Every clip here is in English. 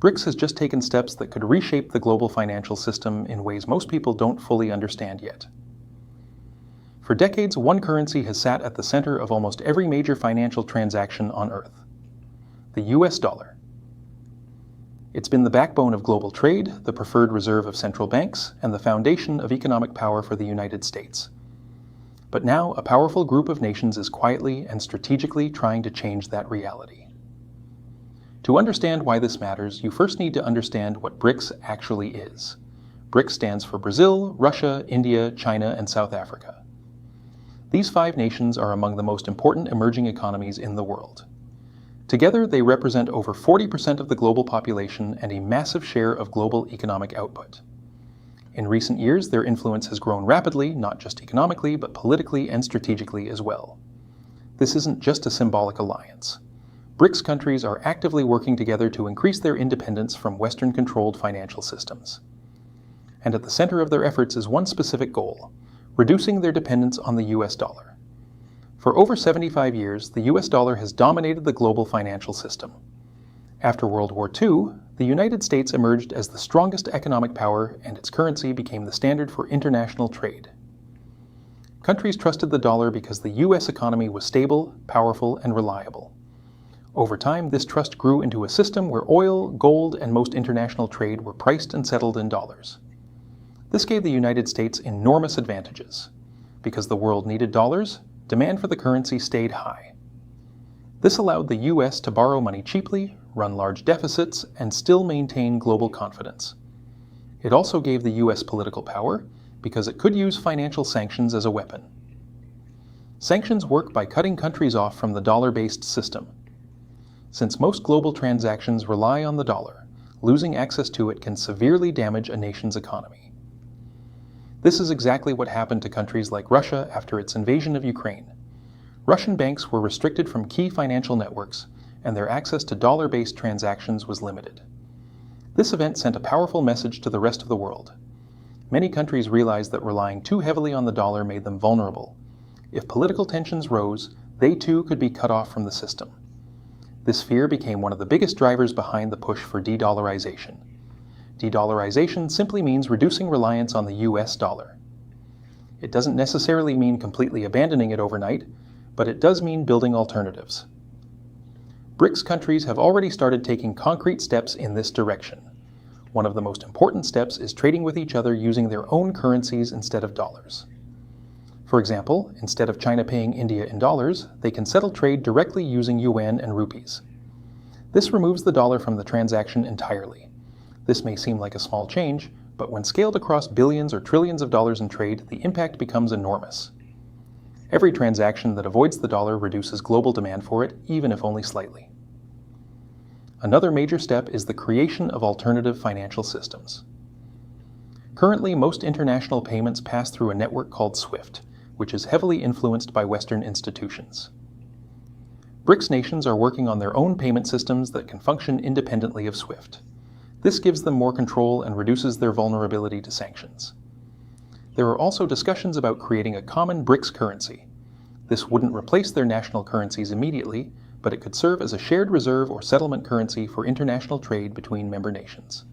Brics has just taken steps that could reshape the global financial system in ways most people don't fully understand yet. For decades, one currency has sat at the center of almost every major financial transaction on Earth: the US dollar. It's been the backbone of global trade, the preferred reserve of central banks, and the foundation of economic power for the United States. But now, a powerful group of nations is quietly and strategically trying to change that reality. To understand why this matters, you first need to understand what BRICS actually is. BRICS stands for Brazil, Russia, India, China, and South Africa. These 5 nations are among the most important emerging economies in the world. Together, they represent over 40% of the global population and a massive share of global economic output. In recent years, their influence has grown rapidly, not just economically, but politically and strategically as well. This isn't just a symbolic alliance. BRICS countries are actively working together to increase their independence from Western-controlled financial systems. And at the center of their efforts is one specific goal: reducing their dependence on the US dollar. For over 75 years, the US dollar has dominated the global financial system. After World War II, the United States emerged as the strongest economic power, and its currency became the standard for international trade. Countries trusted the dollar because the US economy was stable, powerful, and reliable. Over time, this trust grew into a system where oil, gold, and most international trade were priced and settled in dollars. This gave the United States enormous advantages. Because the world needed dollars, demand for the currency stayed high. This allowed the US to borrow money cheaply, run large deficits, and still maintain global confidence. It also gave the US political power because it could use financial sanctions as a weapon. Sanctions work by cutting countries off from the dollar-based system. Since most global transactions rely on the dollar, losing access to it can severely damage a nation's economy. This is exactly what happened to countries like Russia after its invasion of Ukraine. Russian banks were restricted from key financial networks, and their access to dollar-based transactions was limited. This event sent a powerful message to the rest of the world. Many countries realized that relying too heavily on the dollar made them vulnerable. If political tensions rose, they too could be cut off from the system. This fear became one of the biggest drivers behind the push for de-dollarization. De-dollarization simply means reducing reliance on the US dollar. It doesn't necessarily mean completely abandoning it overnight, but it does mean building alternatives. BRICS countries have already started taking concrete steps in this direction. One of the most important steps is trading with each other using their own currencies instead of dollars. For example, instead of China paying India in dollars, they can settle trade directly using yuan and rupees. This removes the dollar from the transaction entirely. This may seem like a small change, but when scaled across billions or trillions of dollars in trade, the impact becomes enormous. Every transaction that avoids the dollar reduces global demand for it, even if only slightly. Another major step is the creation of alternative financial systems. Currently, most international payments pass through a network called SWIFT, which is heavily influenced by Western institutions. BRICS nations are working on their own payment systems that can function independently of SWIFT. This gives them more control and reduces their vulnerability to sanctions. There are also discussions about creating a common BRICS currency. This wouldn't replace their national currencies immediately, but it could serve as a shared reserve or settlement currency for international trade between member nations.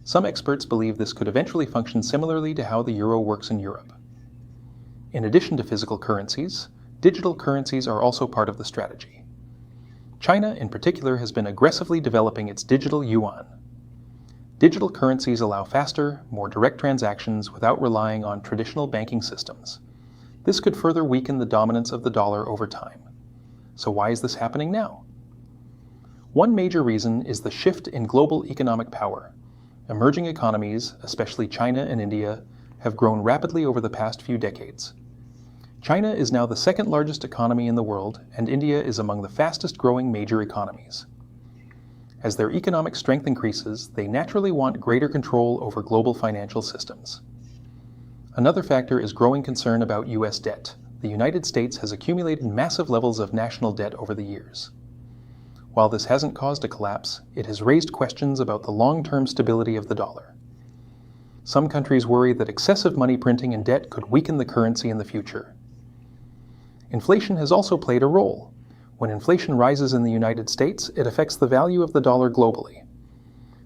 Some experts believe this could eventually function similarly to how the euro works in Europe. In addition to physical currencies, digital currencies are also part of the strategy. China, in particular, has been aggressively developing its digital yuan. Digital currencies allow faster, more direct transactions without relying on traditional banking systems. This could further weaken the dominance of the dollar over time. So why is this happening now? One major reason is the shift in global economic power. Emerging economies, especially China and India, have grown rapidly over the past few decades. China is now the second largest economy in the world, and India is among the fastest growing major economies. As their economic strength increases, they naturally want greater control over global financial systems. Another factor is growing concern about US debt. The United States has accumulated massive levels of national debt over the years. While this hasn't caused a collapse, it has raised questions about the long-term stability of the dollar. Some countries worry that excessive money printing and debt could weaken the currency in the future. Inflation has also played a role. When inflation rises in the United States, it affects the value of the dollar globally.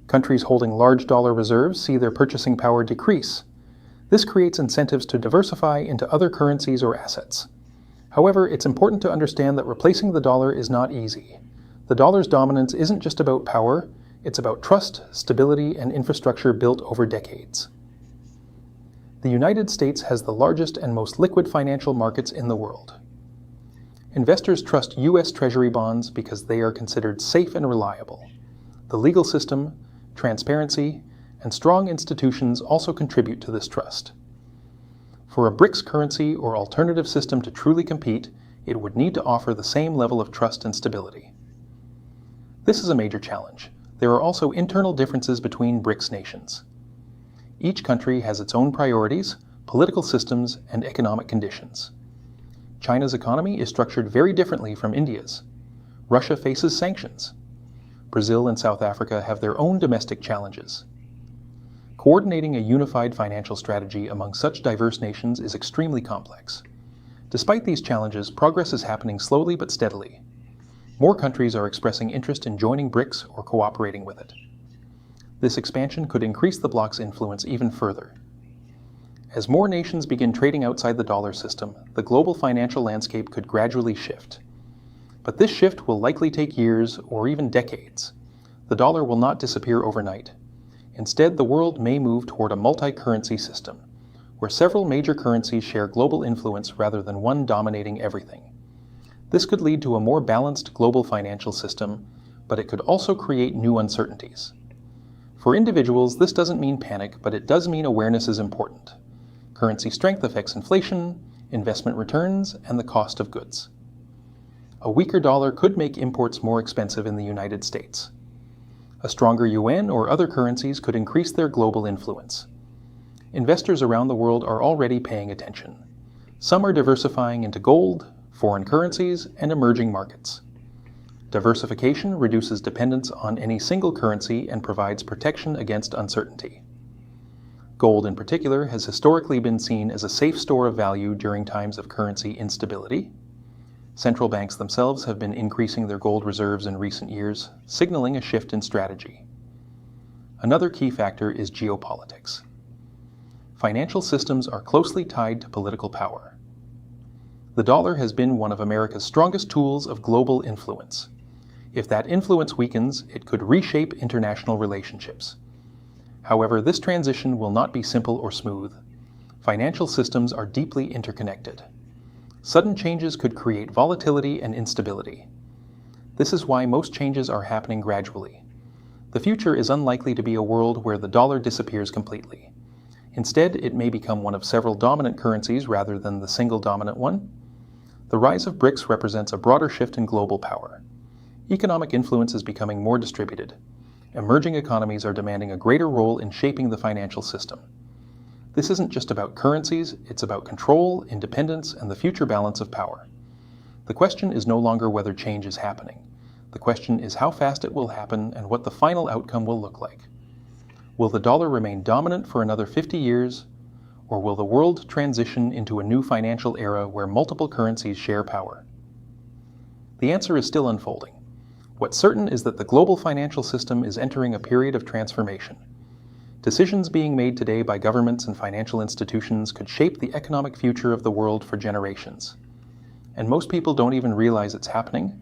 Countries holding large dollar reserves see their purchasing power decrease. This creates incentives to diversify into other currencies or assets. However, it's important to understand that replacing the dollar is not easy. The dollar's dominance isn't just about power, it's about trust, stability, and infrastructure built over decades. The United States has the largest and most liquid financial markets in the world. Investors trust U.S. Treasury bonds because they are considered safe and reliable. The legal system, transparency, and strong institutions also contribute to this trust. For a Brics currency or alternative system to truly compete, it would need to offer the same level of trust and stability. This is a major challenge. There are also internal differences between Brics nations. Each country has its own priorities, political systems, and economic conditions. China's economy is structured very differently from India's. Russia faces sanctions. Brazil and South Africa have their own domestic challenges. Coordinating a unified financial strategy among such diverse nations is extremely complex. Despite these challenges, progress is happening slowly but steadily. More countries are expressing interest in joining Brics or cooperating with it. This expansion could increase the bloc's influence even further. As more nations begin trading outside the dollar system, the global financial landscape could gradually shift. But this shift will likely take years or even decades. The dollar will not disappear overnight. Instead, the world may move toward a multi-currency system, where several major currencies share global influence rather than one dominating everything. This could lead to a more balanced global financial system, but it could also create new uncertainties. For individuals, this doesn't mean panic, but it does mean awareness is important. Currency strength affects inflation, investment returns, and the cost of goods. A weaker dollar could make imports more expensive in the United States. A stronger yuan or other currencies could increase their global influence. Investors around the world are already paying attention. Some are diversifying into gold, foreign currencies, and emerging markets. Diversification reduces dependence on any single currency and provides protection against uncertainty. Gold, in particular, has historically been seen as a safe store of value during times of currency instability. Central banks themselves have been increasing their gold reserves in recent years, signaling a shift in strategy. Another key factor is geopolitics. Financial systems are closely tied to political power. The dollar has been one of America's strongest tools of global influence. If that influence weakens, it could reshape international relationships. However, this transition will not be simple or smooth. Financial systems are deeply interconnected. Sudden changes could create volatility and instability. This is why most changes are happening gradually. The future is unlikely to be a world where the dollar disappears completely. Instead, it may become one of several dominant currencies rather than the single dominant one. The rise of Brics represents a broader shift in global power. Economic influence is becoming more distributed. Emerging economies are demanding a greater role in shaping the financial system. This isn't just about currencies, it's about control, independence, and the future balance of power. The question is no longer whether change is happening. The question is how fast it will happen and what the final outcome will look like. Will the dollar remain dominant for another 50 years, or will the world transition into a new financial era where multiple currencies share power? The answer is still unfolding. What's certain is that the global financial system is entering a period of transformation. Decisions being made today by governments and financial institutions could shape the economic future of the world for generations. And most people don't even realize it's happening,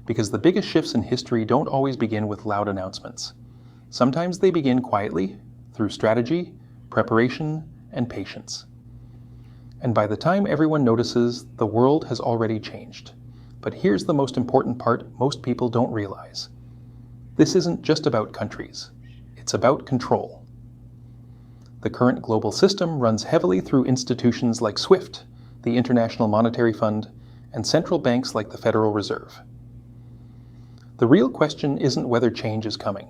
because the biggest shifts in history don't always begin with loud announcements. Sometimes they begin quietly, through strategy, preparation, and patience. And by the time everyone notices, the world has already changed. But here's the most important part most people don't realize. This isn't just about countries. It's about control. The current global system runs heavily through institutions like SWIFT, the International Monetary Fund, and central banks like the Federal Reserve. The real question isn't whether change is coming.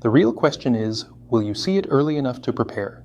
The real question is, will you see it early enough to prepare?